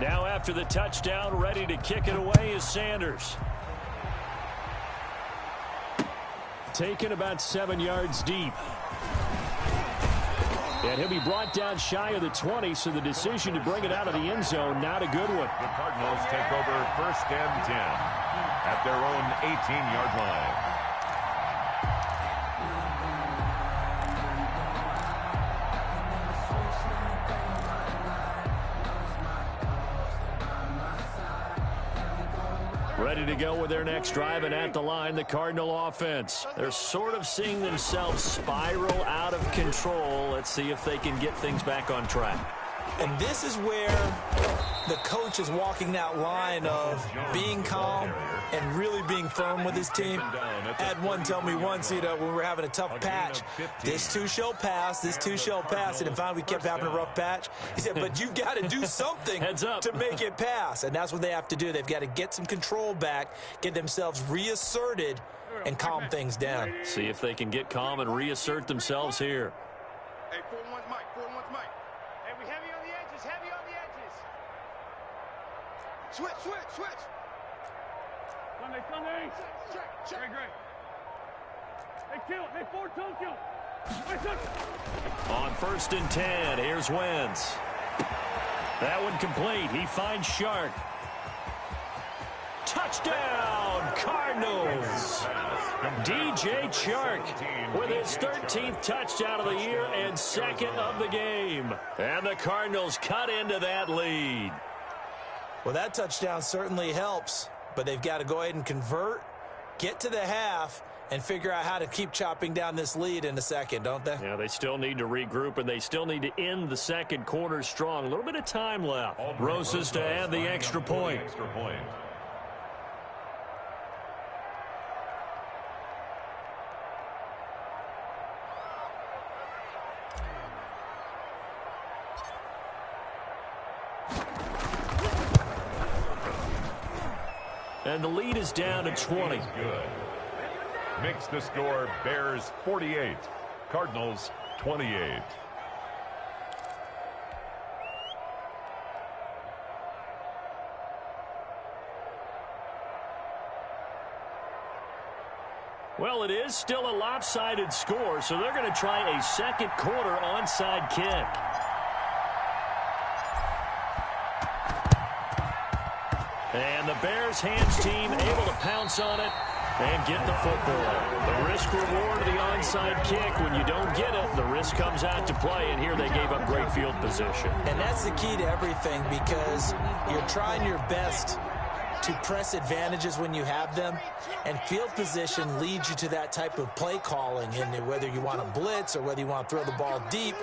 Now after the touchdown, ready to kick it away is Sanders. Taken about 7 yards deep. And he'll be brought down shy of the 20, so the decision to bring it out of the end zone, not a good one. The Cardinals take over 1st and 10 at their own 18-yard line. Ready to go with their next drive, and at the line, the Cardinal offense. They're sort of seeing themselves spiral out of control. Let's see if they can get things back on track. And this is where the coach is walking that line of being calm and really being firm with his team. I had one tell me once, when we were having a tough patch, this too shall pass, this too shall pass. And finally we kept having a rough patch. He said, but you've got to do something to make it pass. And that's what they have to do. They've got to get some control back, get themselves reasserted, and calm things down. See if they can get calm and reassert themselves here. Hey, 4-1's Mike, 4-1's Mike. Hey, we heavy on the edges, heavy on the edges. Switch. Sunday. Check. Great. Hey, kill. Hey, 4-2, kill. On 1st and 10, here's Wentz. That one complete. He finds Shark. Touchdown, Cardinals. DJ Chark with his 13th touchdown of the year and 2nd of the game. And the Cardinals cut into that lead. Well, that touchdown certainly helps, but they've got to go ahead and convert, get to the half, and figure out how to keep chopping down this lead in a second, don't they? Yeah, they still need to regroup, and they still need to end the second quarter strong. A little bit of time left. Rosas to add the extra point. And the lead is down to 20. Good. Makes the score Bears 48, Cardinals 28. Well, it is still a lopsided score, so they're going to try a second quarter onside kick. And the Bears hands team able to pounce on it and get the football. The risk reward of the onside kick, when you don't get it, the risk comes out to play, and here they gave up great field position. And that's the key to everything, because you're trying your best to press advantages when you have them, and field position leads you to that type of play calling, and whether you want to blitz or whether you want to throw the ball deep,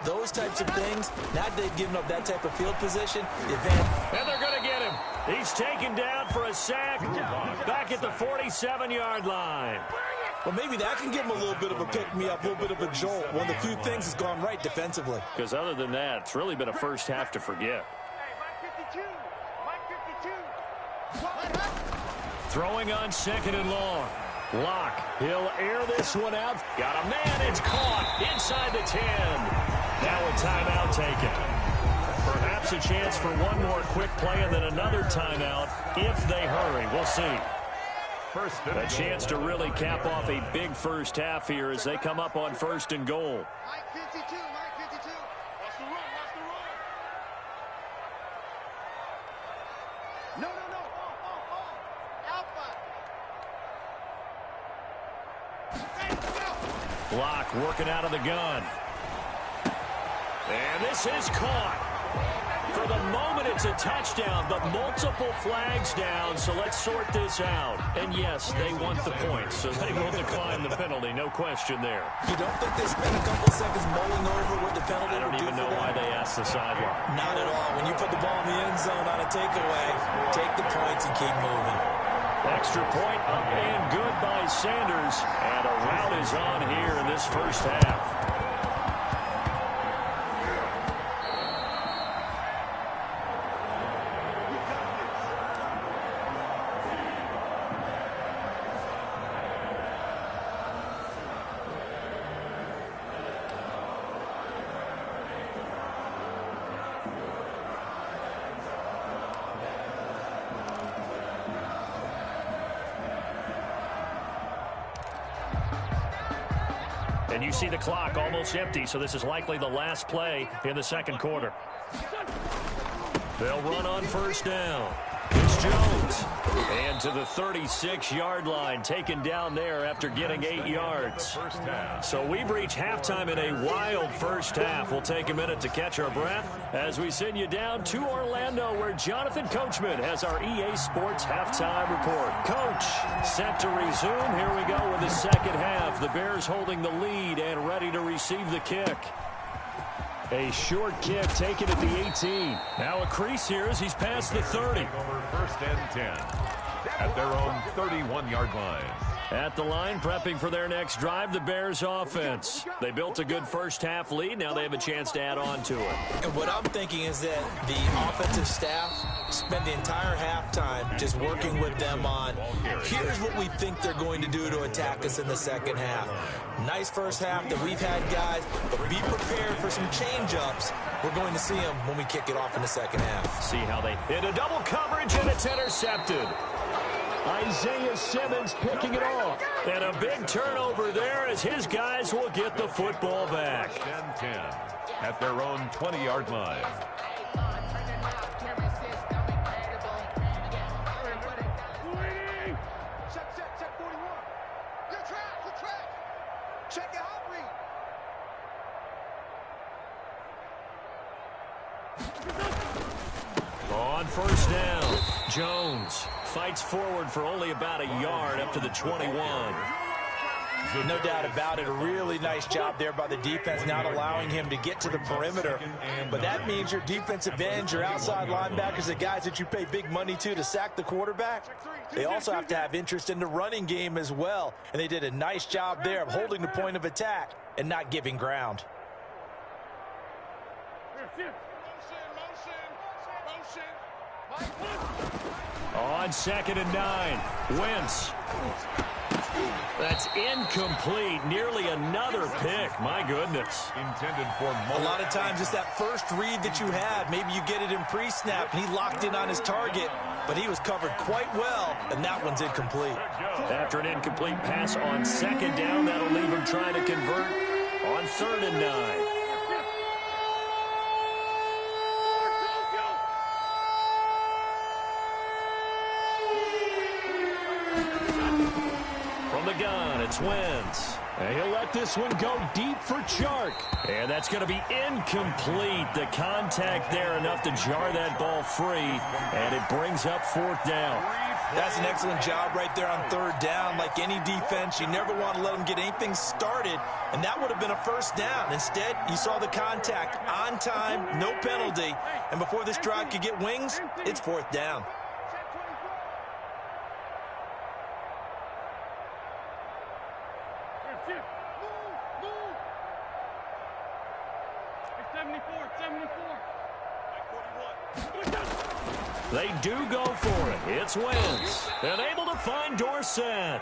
those types of things. Now that they've given up that type of field position, the advantage. And they're going to get him. He's taken down for a sack back at the 47-yard line. Well, maybe that can give him a little bit of a pick-me-up, a little bit of a jolt. One of the few things has gone right defensively. Because other than that, it's really been a first half to forget. Throwing on 2nd and long. Locke, he'll air this one out. Got a man, it's caught inside the 10. Now a timeout taken. Perhaps a chance for one more quick play and then another timeout if they hurry. We'll see. A chance to really cap off a big first half here as they come up on 1st and goal. Mike 52. Watch the run. No. Alpha. Block working out of the gun. And this is caught. For the moment, it's a touchdown, but multiple flags down, so let's sort this out. And yes, they want the points, so they will decline the penalty, no question there. You don't think they spent a couple seconds mulling over what the penalty I don't even know why they asked the sideline. Not at all. When you put the ball in the end zone on a takeaway, take the points and keep moving. Extra point up and good by Sanders, and a rout is on here in this first half. And you see the clock almost empty, so this is likely the last play in the second quarter. They'll run on first down. It's Jones. And to the 36-yard line, taken down there after getting 8 yards. So we've reached halftime in a wild first half. We'll take a minute to catch our breath as we send you down to Orlando, where Jonathan Coachman has our EA Sports halftime report. Coach, set to resume. Here we go with the second half. The Bears holding the lead and ready to receive the kick. A short kick taken at the 18. Now a crease here as he's past the 30. Over first and 10 at their own 31-yard line. At the line, prepping for their next drive, the Bears offense. They built a good first-half lead. Now they have a chance to add on to it. And what I'm thinking is that the offensive staff spent the entire halftime just working with them on, here's what we think they're going to do to attack us in the second half. Nice first half that we've had, guys, but be prepared for some change-ups. We're going to see them when we kick it off in the second half. See how they hit a double coverage, and it's intercepted. Isaiah Simmons picking it off. And a big turnover there as his guys will get the football back. 10 at their own 20-yard line. Check 41. Your track. Check your hot read. On first down, Jones fights forward for only about a yard up to the 21. No doubt about it. A really nice job there by the defense, not allowing him to get to the perimeter. But that means your defensive ends, your outside linebackers, the guys that you pay big money to sack the quarterback, they also have to have interest in the running game as well. And they did a nice job there of holding the point of attack and not giving ground. On 2nd and 9, Wentz. That's incomplete. Nearly another pick. My goodness. Intended for a lot of times it's that first read that you have. Maybe you get it in pre-snap, and he locked in on his target, but he was covered quite well, and that one's incomplete. After an incomplete pass on 2nd down, that'll leave him trying to convert on 3rd and 9. The gun, it's Wentz. And he'll let this one go deep for Chark. And that's going to be incomplete. The contact there enough to jar that ball free. And it brings up 4th down. That's an excellent job right there on 3rd down. Like any defense, you never want to let them get anything started. And that would have been a first down. Instead, you saw the contact on time, no penalty. And before this drive could get wings, it's 4th down. They do go for it. It's Wentz. And able to find Dorsett.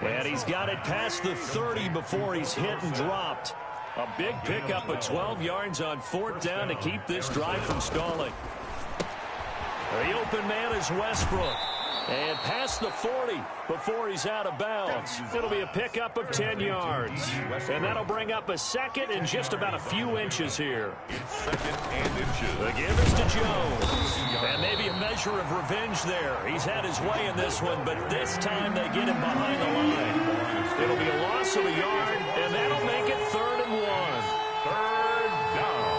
And he's got it past the 30 before he's hit and dropped. A big pickup of 12 yards on 4th down to keep this drive from stalling. The open man is Westbrook. And past the 40 before he's out of bounds. It'll be a pickup of 10 yards. And that'll bring up a 2nd and just about a few inches here. 2nd and inches. The give is to Jones. And maybe a measure of revenge there. He's had his way in this one, but this time they get him behind the line. It'll be a loss of a yard, and that'll make it 3rd and 1. 3rd down.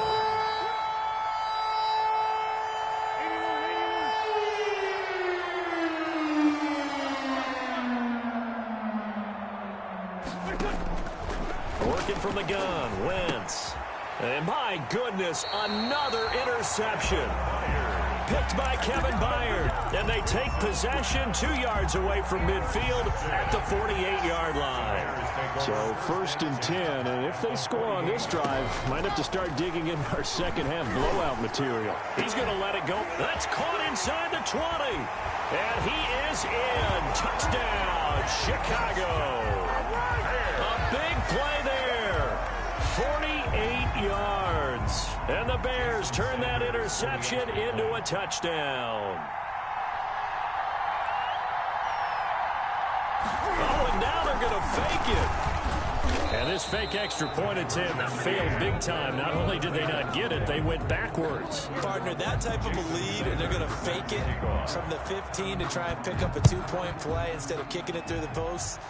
Working from the gun, Wentz. And my goodness, another interception. Picked by Kevin Byard. And they take possession 2 yards away from midfield at the 48-yard line. So 1st and 10, and if they score on this drive, might have to start digging in our second half blowout material. He's going to let it go. That's caught inside the 20. And he is in. Touchdown, Chicago. A big play there. 48 yards. And the Bears turn that interception into a touchdown. Oh, and now they're going to fake it. And this fake extra point attempt failed big time. Not only did they not get it, they went backwards. Partner, that type of a lead, and they're going to fake it from the 15 to try and pick up a 2-point play instead of kicking it through the post.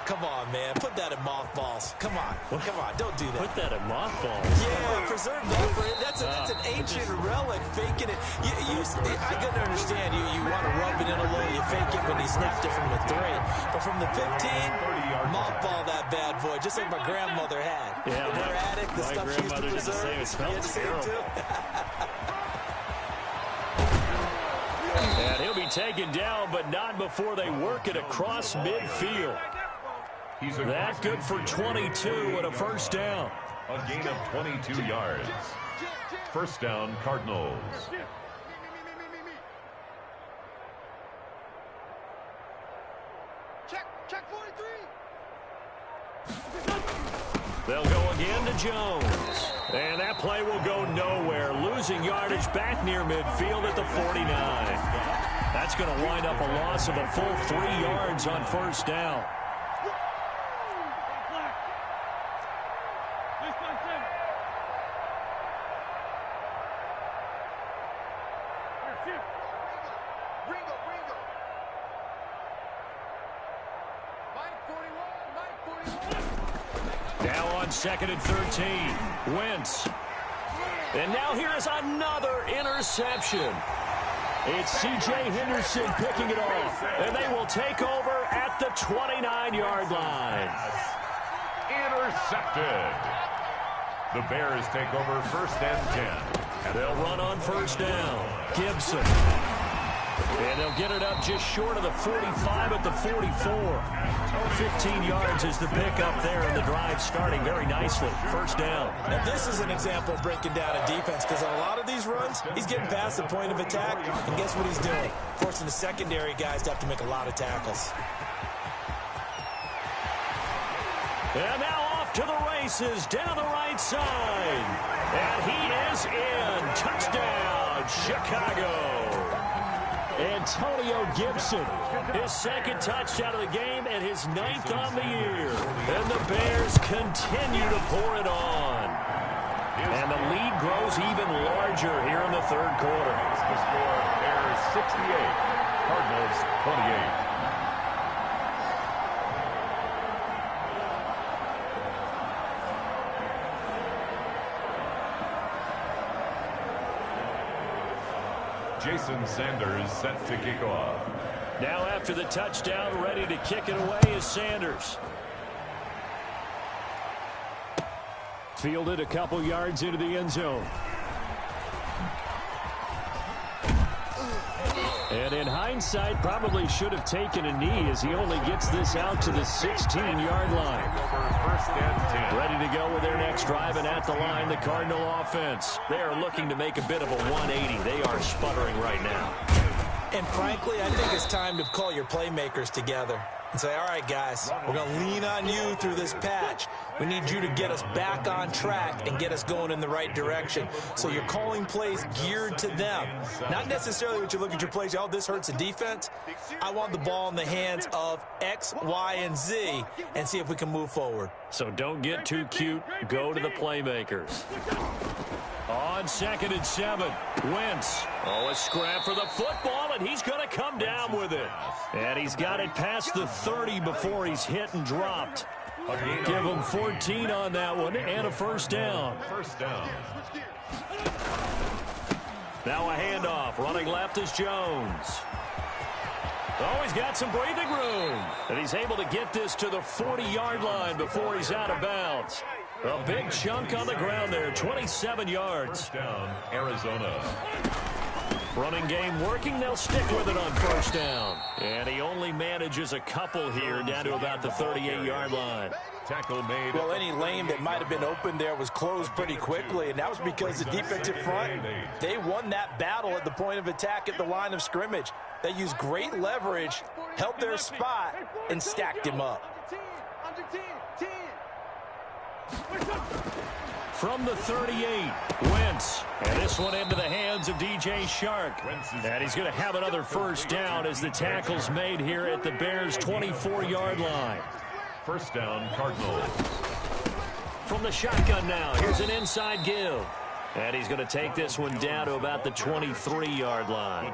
Come on, man. Put that in mothballs. Come on. Come on. Don't do that. Put that in mothballs? Yeah, preserve that for it. That's an ancient relic, faking it. I can understand you want to rub it in a little. You fake it when he snapped it from the 3. But from the 15, mothball that bad boy, just like my grandmother had. Yeah, in her attic, the stuff she used to preserve. It smells terrible. And he'll be taken down, but not before they work it across midfield. That good for 22 and a first down. A gain of 22 yards. First down, Cardinals. Check 43. They'll go again to Jones. And that play will go nowhere. Losing yardage back near midfield at the 49. That's going to wind up a loss of a full 3 yards on first down. Now on second and 13. Wentz. And now here is another interception. It's C.J. Henderson picking it off. And they will take over at the 29-yard line. Intercepted. The Bears take over first and 10. And they'll run on first down. Gibson. And they'll get it up just short of the 45 at the 44. 15 yards is the pickup there, and the drive starting very nicely. First down. Now, this is an example of breaking down a defense, because on a lot of these runs, he's getting past the point of attack, and guess what he's doing? Forcing the secondary guys to have to make a lot of tackles. And now off to the races down the right side. And he is in. Touchdown, Chicago. Antonio Gibson, his second touchdown of the game and his 9th on the year. And the Bears continue to pour it on. And the lead grows even larger here in the third quarter. The score, Bears 68, Cardinals 28. Jason Sanders set to kick off. Now after the touchdown, ready to kick it away is Sanders. Fielded a couple yards into the end zone. And in hindsight, probably should have taken a knee as he only gets this out to the 16-yard line. First and 10. Ready to go with their next drive, and at the line, the Cardinal offense. They are looking to make a bit of a 180. They are sputtering right now. And frankly, I think it's time to call your playmakers together and say, all right, guys, we're going to lean on you through this patch. We need you to get us back on track and get us going in the right direction. So you're calling plays geared to them. Not necessarily what you look at your plays, oh, this hurts the defense. I want the ball in the hands of X, Y, and Z and see if we can move forward. So don't get too cute. Go to the playmakers. On second and 7, Wentz. Oh, a scrap for the football, and he's going to come down with it. And he's got it past the 30 before he's hit and dropped. Give him 14 on that one and a first down. First down. Now a handoff. Running left is Jones. Oh, he's got some breathing room. And he's able to get this to the 40-yard line before he's out of bounds. A big chunk on the ground there, 27 yards. First down, Arizona. Running game working, they'll stick with it on first down. And he only manages a couple here down to about the 38-yard line. Tackle made. Well, any lane that might have been open there was closed pretty quickly, and that was because the defensive front, they won that battle at the point of attack at the line of scrimmage. They used great leverage, held their spot, and stacked him up. From the 38, Wentz. And this one into the hands of DJ Shark. And he's going to have another first down as the tackle's made here at the Bears' 24-yard line. First down, Cardinals. from the shotgun now. Here's an inside give. And he's going to take this one down to about the 23-yard line.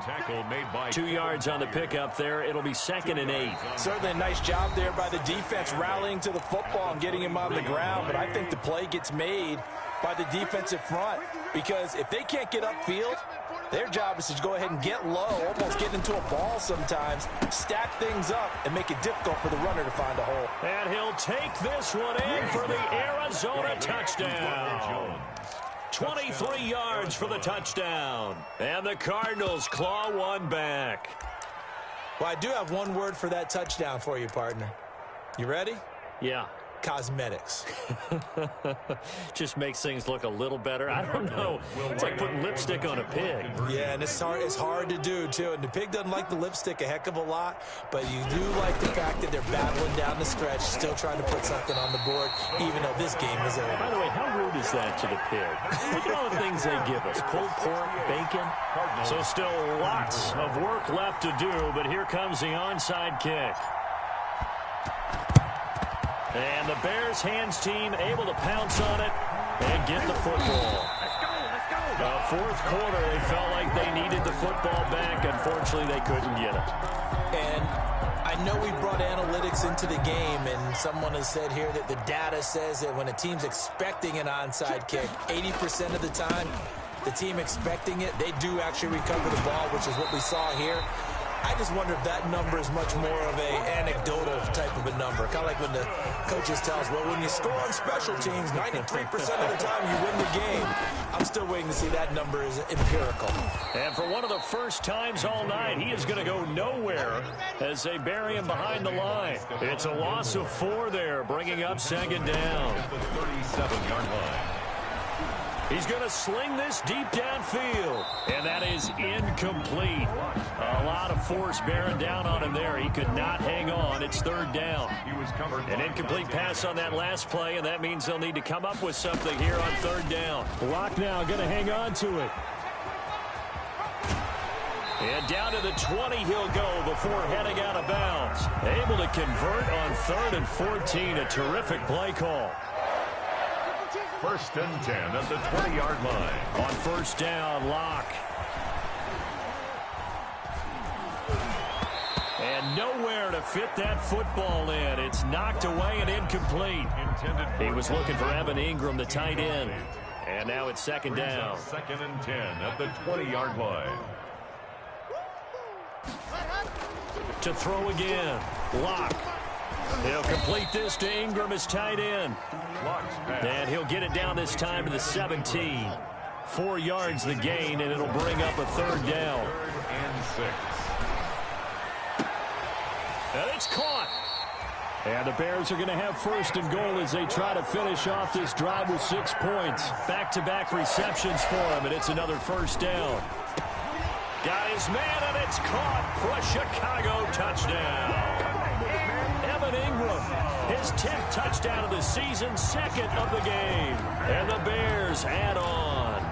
2 yards on the pickup there. It'll be 2nd and 8. Certainly a nice job there by the defense rallying to the football and getting him on the ground. But I think the play gets made by the defensive front, because if they can't get upfield, their job is to go ahead and get low, almost get into a ball sometimes, stack things up, and make it difficult for the runner to find a hole. And he'll take this one in for the Arizona touchdown. 23 yards for the touchdown. And the Cardinals claw one back. Well, I do have one word for that touchdown for you, partner. You ready? Yeah. Cosmetics. Just makes things look a little better. I don't know. It's like putting lipstick on a pig. Yeah, and it's hard to do, too. And the pig doesn't like the lipstick a heck of a lot, but you do like the fact that they're battling down the stretch, still trying to put something on the board, even though this game is over. By the way, how rude is that to the pig? Look at all the things they give us. Pulled pork, bacon. So still lots of work left to do, but here comes the onside kick. And the Bears hands team able to pounce on it and get the football. Fourth quarter, they felt like they needed the football back. Unfortunately, they couldn't get it. And I know we brought analytics into the game, and someone has said here that the data says that when a team's expecting an onside kick, 80% of the time, the team expecting it, they do actually recover the ball, which is what we saw here. I just wonder if that number is much more of a anecdotal type of a number. Kind of like when the coaches tell us, well, when you score on special teams, 93% of the time you win the game. I'm still waiting to see that number is empirical. And for one of the first times all night, he is going to go nowhere as they bury him behind the line. It's a loss of 4 there, bringing up 2nd down. The 37-yard line. He's going to sling this deep downfield, and that is incomplete. A lot of force bearing down on him there. He could not hang on. It's 3rd down. An incomplete pass on that last play, and that means they'll need to come up with something here on 3rd down. Lock now, going to hang on to it. And down to the 20 he'll go before heading out of bounds. Able to convert on 3rd and 14. A terrific play call. 1st and 10 at the 20-yard line. On 1st down, Locke. And nowhere to fit that football in. It's knocked away and incomplete. He was looking for Evan Ingram, the tight end. And now it's 2nd down. 2nd and 10 at the 20-yard line. To throw again. Locke. He'll complete this to Ingram as tight end. And he'll get it down this time to the 17. 4 yards the gain, and it'll bring up a 3rd down. 3rd and 6. And it's caught. And the Bears are going to have 1st and goal as they try to finish off this drive with 6 points. Back-to-back receptions for him, and it's another 1st down. Got his man, and it's caught for a Chicago touchdown. Evan Ingram, his 10th touchdown of the season, 2nd of the game. And the Bears add on.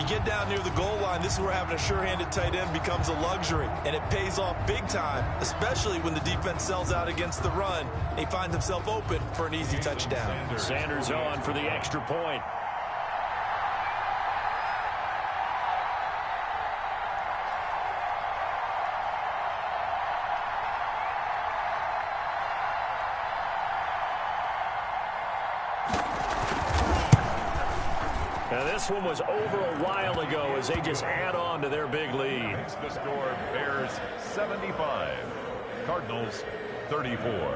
You get down near the goal line, this is where having a sure-handed tight end becomes a luxury, and it pays off big time, especially when the defense sells out against the run. He finds himself open for an easy touchdown. Sanders on for the extra point. Now this one was over a while ago as they just add on to their big lead. The score, Bears 75, Cardinals 34.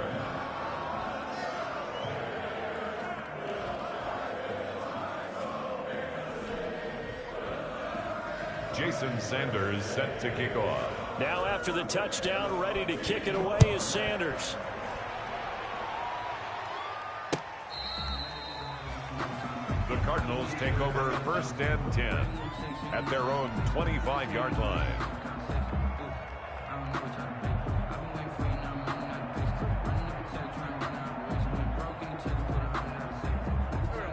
Jason Sanders set to kick off. Now after the touchdown, ready to kick it away is Sanders. The Cardinals take over 1st and 10 at their own 25-yard line.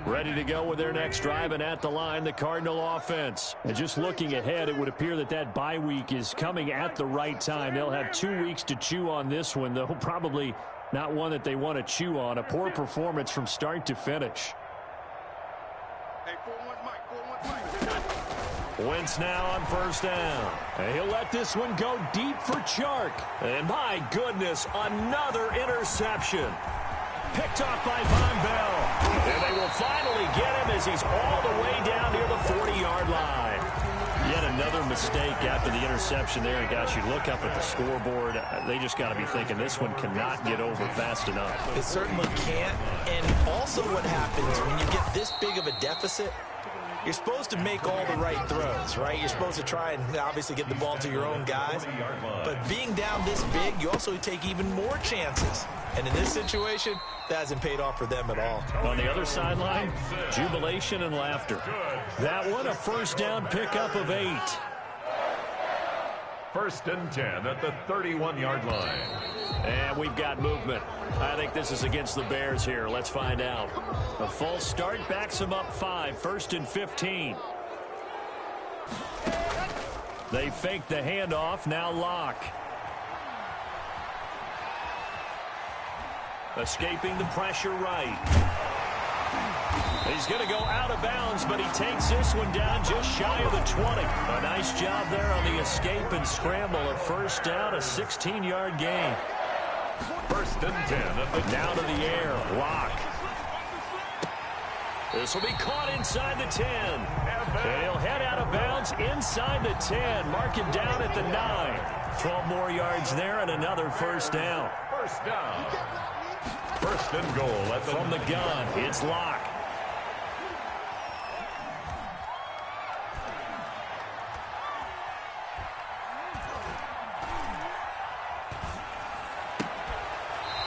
Ready to go with their next drive, and at the line, the Cardinal offense. And just looking ahead, it would appear that that bye week is coming at the right time. They'll have 2 weeks to chew on this one. They'll probably Not one that they want to chew on. A poor performance from start to finish. Hey, 4-1 Mike. 4-1 Mike. Wentz now on first down. And he'll let this one go deep for Chark. And my goodness, another interception. Picked off by Von Bell. And they will finally get him as he's all the way down near the 40-yard line. Yet another mistake after the interception there. And gosh, you look up at the scoreboard, they just got to be thinking this one cannot get over fast enough. It certainly can't. And also what happens when you get this big of a deficit, you're supposed to make all the right throws, right? You're supposed to try and obviously get the ball to your own guys. But being down this big, you also take even more chances. And in this situation, that hasn't paid off for them at all. On the other sideline, jubilation and laughter. That one, a first down pickup of 8. 1st and 10 at the 31-yard line. And we've got movement. I think this is against the Bears here. Let's find out. A false start backs them up 5. 1st and 15. They fake the handoff. Now Locke. Escaping the pressure right. He's going to go out of bounds, but he takes this one down just shy of the 20. A nice job there on the escape and scramble. A first down, a 16-yard gain. 1st and 10. Now to the air. Locke. This will be caught inside the 10. And he'll head out of bounds inside the 10. Mark him down at the 9. 12 more yards there and another first down. First down. 1st and goal at the from the gun. It's Locke.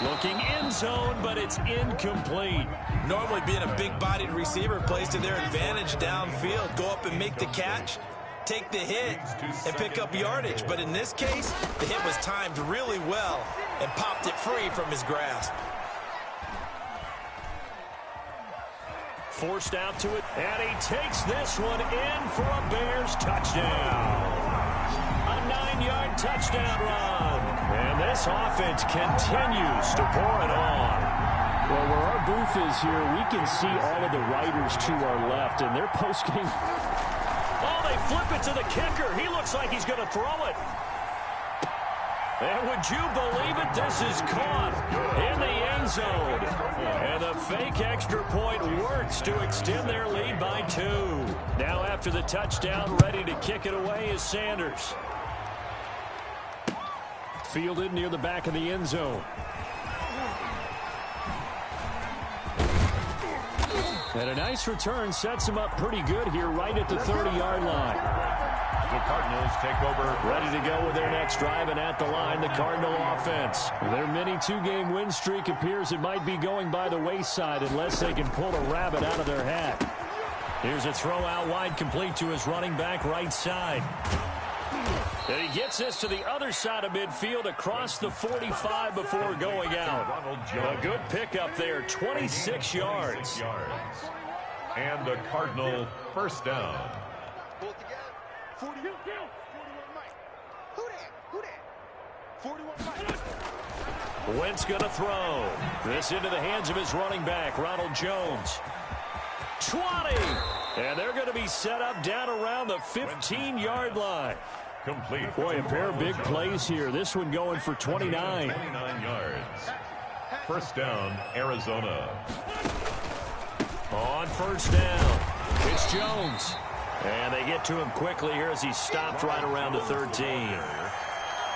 Looking end zone, but it's incomplete. Normally being a big-bodied receiver plays to their advantage downfield. Go up and make the catch, take the hit, and pick up yardage. But in this case, the hit was timed really well and popped it free from his grasp. Forced out to it, and he takes this one in for a Bears touchdown. A 9-yard touchdown run. And this offense continues to pour it on. Well, where our booth is here, we can see all of the riders to our left, and they're postgame. Oh, they flip it to the kicker. He looks like he's going to throw it. And would you believe it? This is caught in the end zone. And the fake extra point works to extend their lead by 2. Now after the touchdown, ready to kick it away is Sanders. Fielded near the back of the end zone. And a nice return sets him up pretty good here right at the 30-yard line. The Cardinals take over. Ready to go with their next drive, and at the line, the Cardinal offense. Their mini 2-game win streak appears it might be going by the wayside unless they can pull a rabbit out of their hat. Here's a throw out wide, complete to his running back right side. And he gets this to the other side of midfield across the 45 before going out. A good pickup there, 26 yards. And the Cardinal first down. Pull it together. 41 Mike. Who that? Who that? 41 Mike. Wentz going to throw. This into the hands of his running back, Ronald Jones. 20. And they're going to be set up down around the 15-yard line. Complete. Boy, a pair of big plays here. This one going for 29. 29 yards. First down, Arizona. On first down, it's Jones. And they get to him quickly here as he's stopped right around the 13.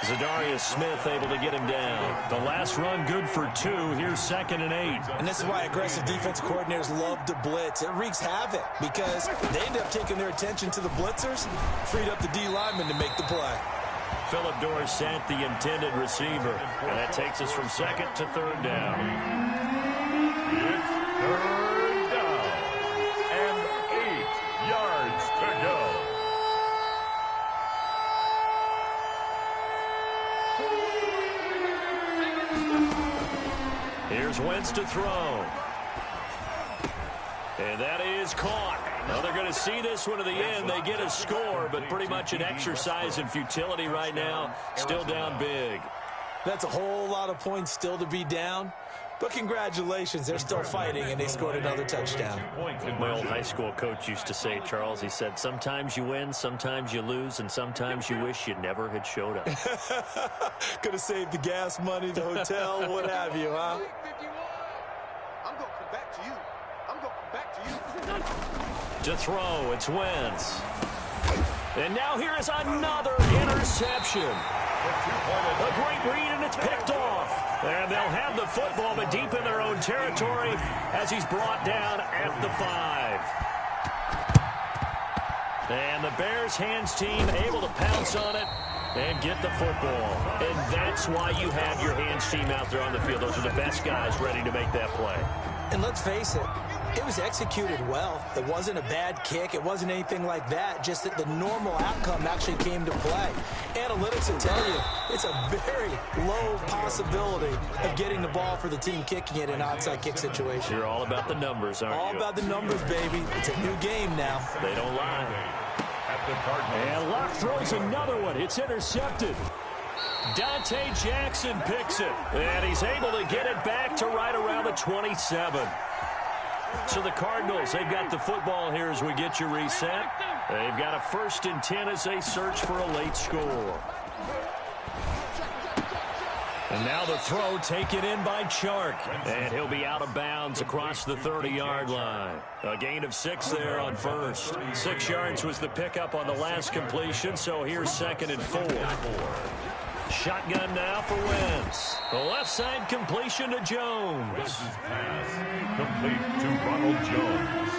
Zadarius Smith able to get him down. The last run good for 2. Here's 2nd and 8. And this is why aggressive defense coordinators love to blitz. It wreaks havoc because they end up taking their attention to the blitzers, freed up the D lineman to make the play. Philip Dorsett, the intended receiver. And that takes us from 2nd to 3rd down. It's 3rd down. And 8 yards to go. Here's Wentz to throw. And that is caught. Well, they're going to see this one to the end. They get a score, but pretty much an exercise in futility right now. Still down big. That's a whole lot of points still to be down. But congratulations, they're still fighting, and they scored another touchdown. My old high school coach used to say, Charles, he said, sometimes you win, sometimes you lose, and sometimes you wish you never had showed up. Could have saved the gas money, the hotel, what have you, huh? I'm going to come back to you. I'm going to come back to you. To throw, it's Wentz. And now here is another interception. A great read, and it's picked off. And they'll have the football, but deep in their own territory as he's brought down at the 5. And the Bears hands team able to pounce on it and get the football. And that's why you have your hands team out there on the field. Those are the best guys ready to make that play. And let's face it, it was executed well. It wasn't a bad kick. It wasn't anything like that. Just that the normal outcome actually came to play. Analytics will tell you it's a very low possibility of getting the ball for the team kicking it in an onside kick situation. You're all about the numbers, aren't you? All about the numbers, baby. It's a new game now. They don't lie. And Locke throws another one. It's intercepted. Dante Jackson picks it. And he's able to get it back to right around the 27. So the Cardinals, they've got the football here as we get you reset. They've got a 1st and 10 as they search for a late score. And now the throw taken in by Chark. And he'll be out of bounds across the 30-yard line. A gain of 6 there on first. 6 yards was the pickup on the last completion, so here's 2nd and 4. Shotgun now for Wentz. The left side completion to Jones. Pass complete to Ronald Jones.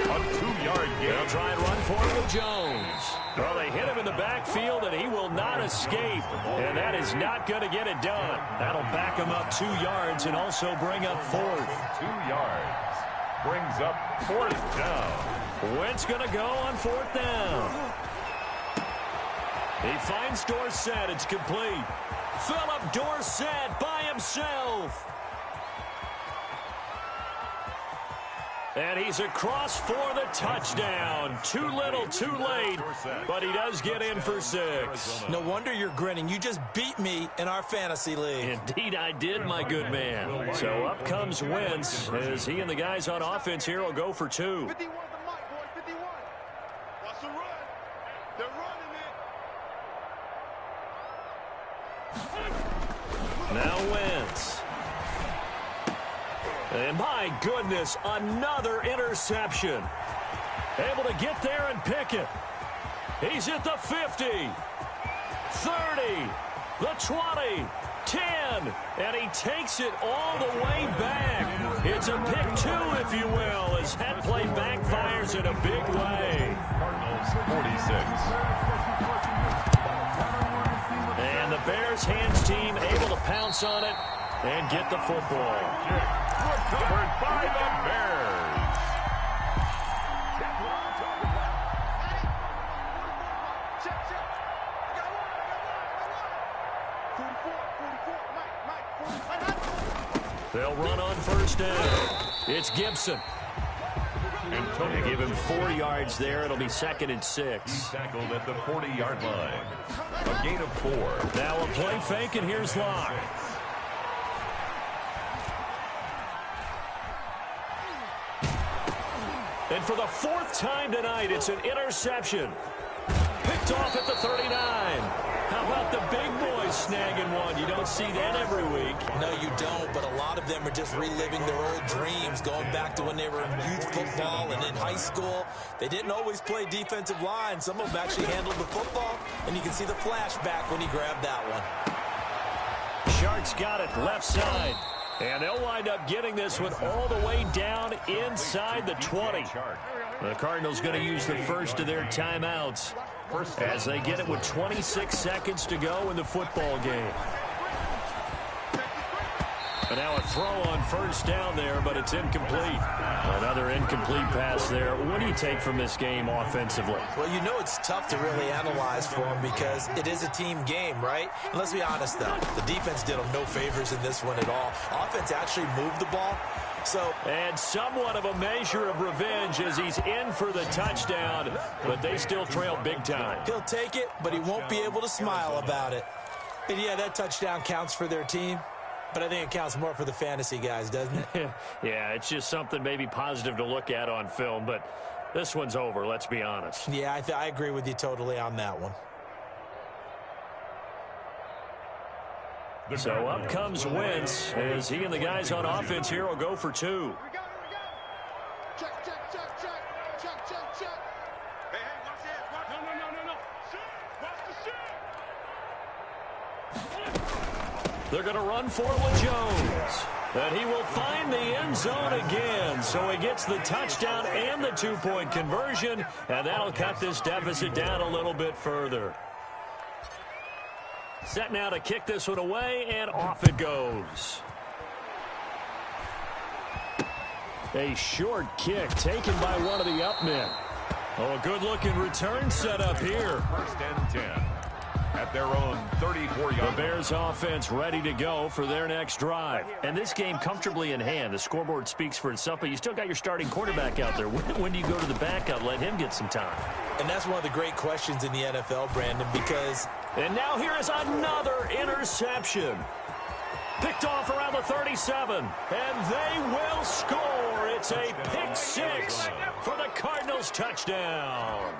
A 2-yard gain. They'll try and run for it with Jones. Well, they hit him in the backfield, and he will not escape. And that is not going to get it done. That'll back him up 2 yards and also bring up 4th. 2 yards. Brings up 4th down. Wentz going to go on 4th down. He finds Dorsett. It's complete. Philip Dorsett by himself. And he's across for the touchdown. Too little, too late, but he does get in for 6. No wonder you're grinning. You just beat me in our fantasy league. Indeed, I did, my good man. So up comes Wentz as he and the guys on offense here will go for 2. 51 to Mike, boys, 51. Watch the run. They're running it. Now Wentz. And my goodness, another interception. Able to get there and pick it. He's at the 50, 30, the 20, 10, and he takes it all the way back. It's a pick 2, if you will, as that play backfires in a big way. Cardinals 46. And the Bears hands team able to pounce on it and get the football. Recovered by the Bears. They'll run on 1st down. It's Gibson. They give him 4 yards there. It'll be 2nd and 6. He's tackled at the 40-yard line. A gain of 4. Now a play fake, and here's Locke. And for the 4th time tonight, it's an interception. Picked off at the 39. How about the big boys snagging one? You don't see that every week. No, you don't, but a lot of them are just reliving their old dreams, going back to when they were in youth football and in high school. They didn't always play defensive line. Some of them actually handled the football, and you can see the flashback when he grabbed that one. Sharks got it left side. And they'll wind up getting this one all the way down inside the 20. The Cardinals going to use the first of their timeouts as they get it with 26 seconds to go in the football game. And now a throw on 1st down there, but it's incomplete. Another incomplete pass there. What do you take from this game offensively? Well, you know it's tough to really analyze for them because it is a team game, right? And let's be honest, though. The defense did them no favors in this one at all. Offense actually moved the ball. And somewhat of a measure of revenge as he's in for the touchdown, but they still trail big time. He'll take it, but he won't be able to smile about it. And yeah, that touchdown counts for their team, but I think it counts more for the fantasy guys, doesn't it? Yeah, it's just something maybe positive to look at on film, but this one's over, let's be honest. Yeah, I agree with you totally on that one. So up comes Wentz as he and the guys on offense here will go for 2. Here we go. Check. Hey, watch this. Watch. No. Watch the shit. They're going to run for it with Jones. And he will find the end zone again. So he gets the touchdown and the 2-point conversion. And that'll cut this deficit down a little bit further. Set now to kick this one away, and off it goes. A short kick taken by one of the up men. Oh, a good-looking return set up here. First and 10 at their own 34-yard line. The Bears offense ready to go for their next drive. And this game comfortably in hand. The scoreboard speaks for itself, but you still got your starting quarterback out there. When do you go to the backup? Let him get some time. And that's one of the great questions in the NFL, Brandon, because... And now here is another interception. Picked off around the 37, and they will score. It's a pick 6 for the Cardinals touchdown.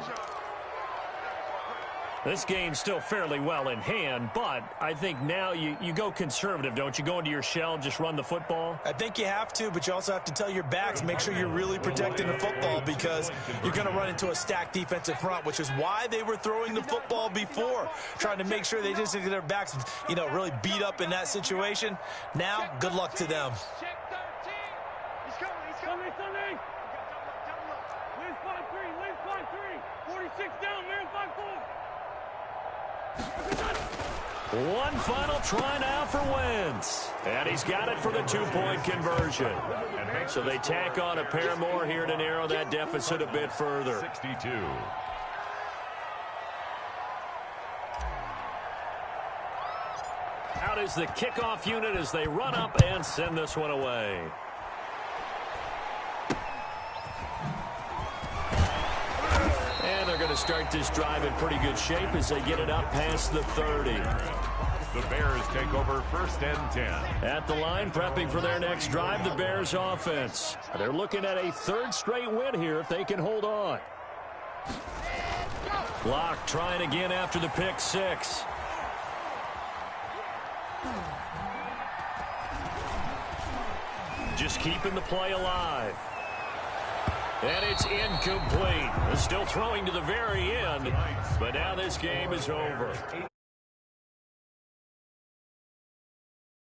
This game's still fairly well in hand, but I think now you go conservative, don't you? Go into your shell, just run the football? I think you have to, but you also have to tell your backs, make sure you're really protecting the football because you're going to run into a stacked defensive front, which is why they were throwing the football before, trying to make sure they just get their backs, really beat up in that situation. Now, good luck to them. Check 13. He's coming. Sunday. Wins 5-3. 46 down, man. 5-4. One final try now for Wentz. And he's got it for the 2-point conversion. So they tack on a pair more here to narrow that deficit a bit further. 62. Out is the kickoff unit as they run up and send this one away. And they're going to start this drive in pretty good shape as they get it up past the 30. The Bears take over first and 10. At the line, prepping for their next drive, the Bears offense. They're looking at a 3rd straight win here if they can hold on. Locke trying again after the pick 6. Just keeping the play alive. And it's incomplete. Still throwing to the very end, but now this game is over.